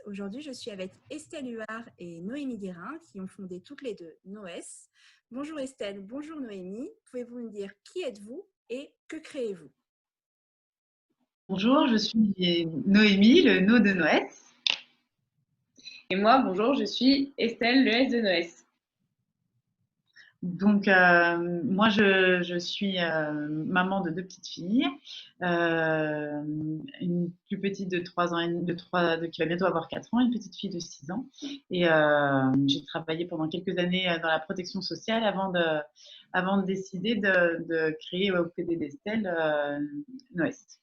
Aujourd'hui, je suis avec Estelle Huard et Noémie Guérin qui ont fondé toutes les deux Noes. Bonjour Estelle, bonjour Noémie. Pouvez-vous me dire qui êtes-vous et que créez-vous? Bonjour, je suis Noémie, le No de Noès. Et moi, bonjour, je suis Estelle, le S de Noès. Donc, moi, je suis maman de deux petites filles. Une plus petite de 3 ans, qui va bientôt avoir 4 ans, une petite fille de 6 ans. Et j'ai travaillé pendant quelques années dans la protection sociale avant de décider de créer au PD d'Estelle Noès.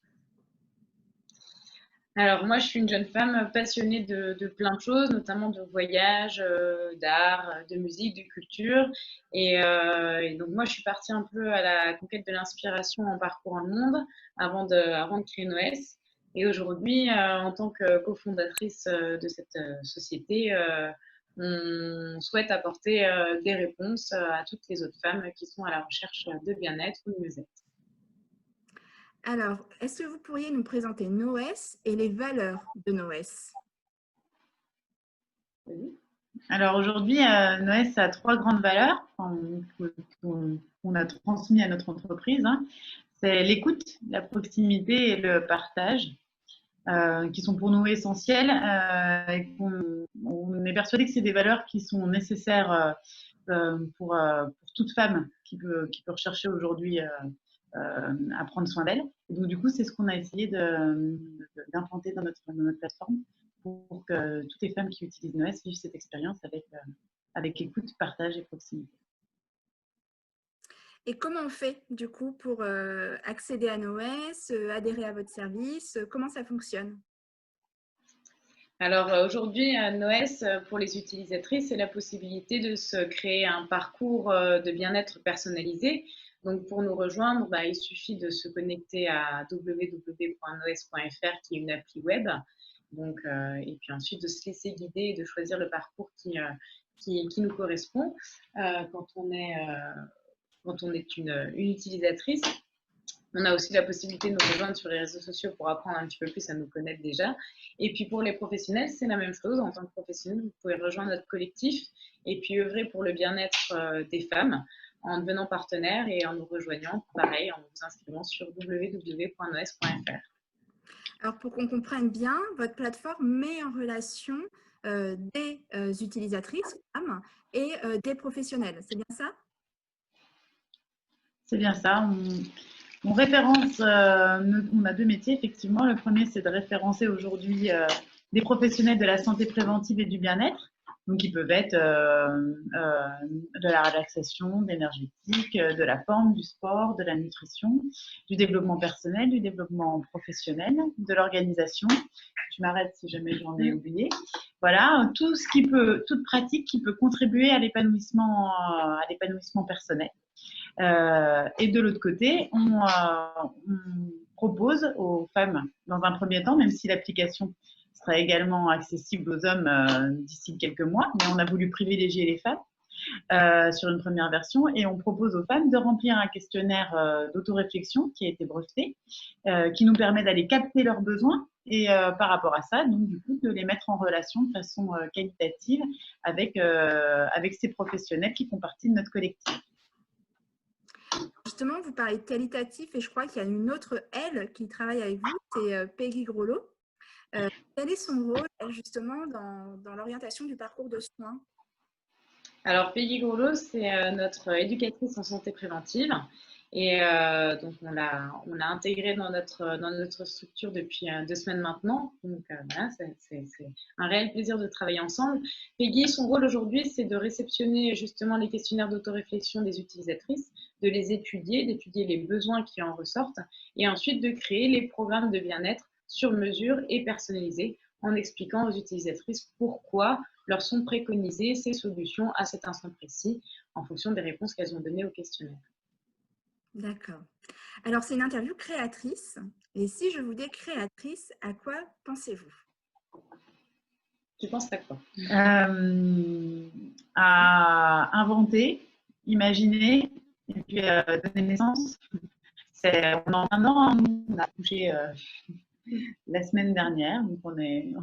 Alors moi, je suis une jeune femme passionnée de plein de choses, notamment de voyage, d'art, de musique, de culture. Et donc moi, je suis partie un peu à la conquête de l'inspiration en parcourant le monde avant de créer Noès. Et aujourd'hui, en tant que cofondatrice de cette société, on souhaite apporter des réponses à toutes les autres femmes qui sont à la recherche de bien-être ou de mieux-être. Alors, est-ce que vous pourriez nous présenter Noes et les valeurs de Noes? Alors aujourd'hui, Noès a 3 grandes valeurs qu'on a transmises à notre entreprise. C'est l'écoute, la proximité et le partage, qui sont pour nous essentiels. On est persuadé que c'est des valeurs qui sont nécessaires pour toute femme qui peut rechercher aujourd'hui à prendre soin d'elle. Et donc du coup, c'est ce qu'on a essayé d'implanter dans notre plateforme pour que toutes les femmes qui utilisent Noès vivent cette expérience avec écoute, partage et proximité. Et comment on fait du coup pour accéder à Noes, adhérer à votre service? Comment ça fonctionne? Alors aujourd'hui, Noès, pour les utilisatrices, c'est la possibilité de se créer un parcours de bien-être personnalisé. Donc pour nous rejoindre, il suffit de se connecter à www.noes.fr qui est une appli web. Donc, et puis ensuite de se laisser guider et de choisir le parcours qui nous correspond quand on est une utilisatrice. On a aussi la possibilité de nous rejoindre sur les réseaux sociaux pour apprendre un petit peu plus à nous connaître déjà. Et puis pour les professionnels, c'est la même chose. En tant que professionnel, vous pouvez rejoindre notre collectif et puis œuvrer pour le bien-être des femmes en devenant partenaire et en nous rejoignant, pareil, en vous inscrivant sur www.noes.fr. Alors, pour qu'on comprenne bien, votre plateforme met en relation des utilisatrices, femmes, et des professionnels. C'est bien ça? C'est bien ça. On référence, on a 2 métiers, effectivement. Le premier, c'est de référencer aujourd'hui des professionnels de la santé préventive et du bien-être. Donc, ils peuvent être de la relaxation, de l'énergétique, de la forme, du sport, de la nutrition, du développement personnel, du développement professionnel, de l'organisation. Tu m'arrêtes si jamais j'en ai oublié. Voilà, toute pratique qui peut contribuer à l'épanouissement personnel. Et de l'autre côté, on propose aux femmes, dans un premier temps, même si l'application sera également accessible aux hommes d'ici quelques mois, mais on a voulu privilégier les femmes sur une première version, et on propose aux femmes de remplir un questionnaire d'autoréflexion qui a été breveté, qui nous permet d'aller capter leurs besoins et par rapport à ça, donc du coup, de les mettre en relation de façon qualitative avec ces professionnels qui font partie de notre collectif. Justement, vous parlez de qualitatif et je crois qu'il y a une autre elle qui travaille avec vous, c'est Peggy Groslo. Quel est son rôle, elle, justement, dans l'orientation du parcours de soins? Alors, Peggy Groslo, c'est notre éducatrice en santé préventive. Et donc, on l'a intégrée dans notre structure depuis 2 semaines maintenant. Donc, voilà, c'est un réel plaisir de travailler ensemble. Peggy, son rôle aujourd'hui, c'est de réceptionner justement les questionnaires d'autoréflexion des utilisatrices, de les étudier, d'étudier les besoins qui en ressortent, et ensuite de créer les programmes de bien-être sur mesure et personnalisés en expliquant aux utilisatrices pourquoi leur sont préconisées ces solutions à cet instant précis en fonction des réponses qu'elles ont données au questionnaire. D'accord. Alors, c'est une interview créatrice. Et si je vous dis créatrice, à quoi pensez-vous? Tu penses à quoi? À inventer, imaginer et puis donner naissance. On est en un an, on a accouché la semaine dernière, donc on est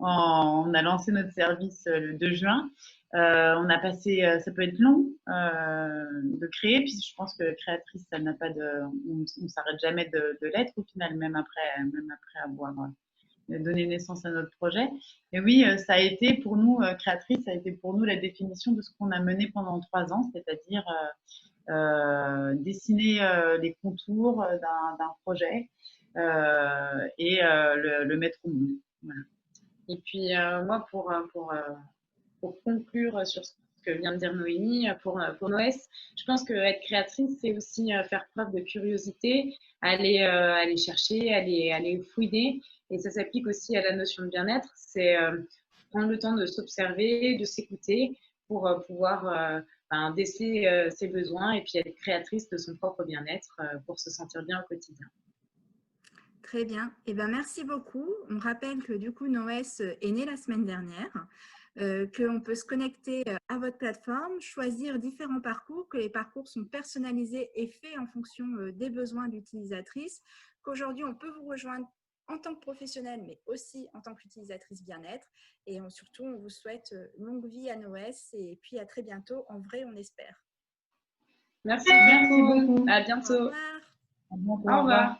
on a lancé notre service le 2 juin. On a passé, ça peut être long de créer, puis je pense que créatrice, ça n'a pas de, on s'arrête jamais de l'être au final, même après avoir donné naissance à notre projet. Et oui, ça a été pour nous, créatrice, ça a été pour nous la définition de ce qu'on a mené pendant 3 ans, c'est-à-dire dessiner les contours d'un projet et le mettre au monde. Voilà. Et puis moi, pour conclure sur ce que vient de dire Noémie, pour Noès, je pense qu'être créatrice, c'est aussi faire preuve de curiosité, aller chercher, aller fouiner. Et ça s'applique aussi à la notion de bien-être. C'est prendre le temps de s'observer, de s'écouter pour pouvoir déceler ses besoins et puis être créatrice de son propre bien-être pour se sentir bien au quotidien. Très bien. Eh ben, merci beaucoup. On rappelle que du coup, Noès est né la semaine dernière, qu'on peut se connecter à votre plateforme, choisir différents parcours, que les parcours sont personnalisés et faits en fonction des besoins d'utilisatrices, qu'aujourd'hui, on peut vous rejoindre en tant que professionnelle, mais aussi en tant qu'utilisatrice bien-être. Et surtout, on vous souhaite longue vie à Noès et puis à très bientôt. En vrai, on espère. Merci beaucoup. À bientôt. Au revoir. À bientôt. Au revoir.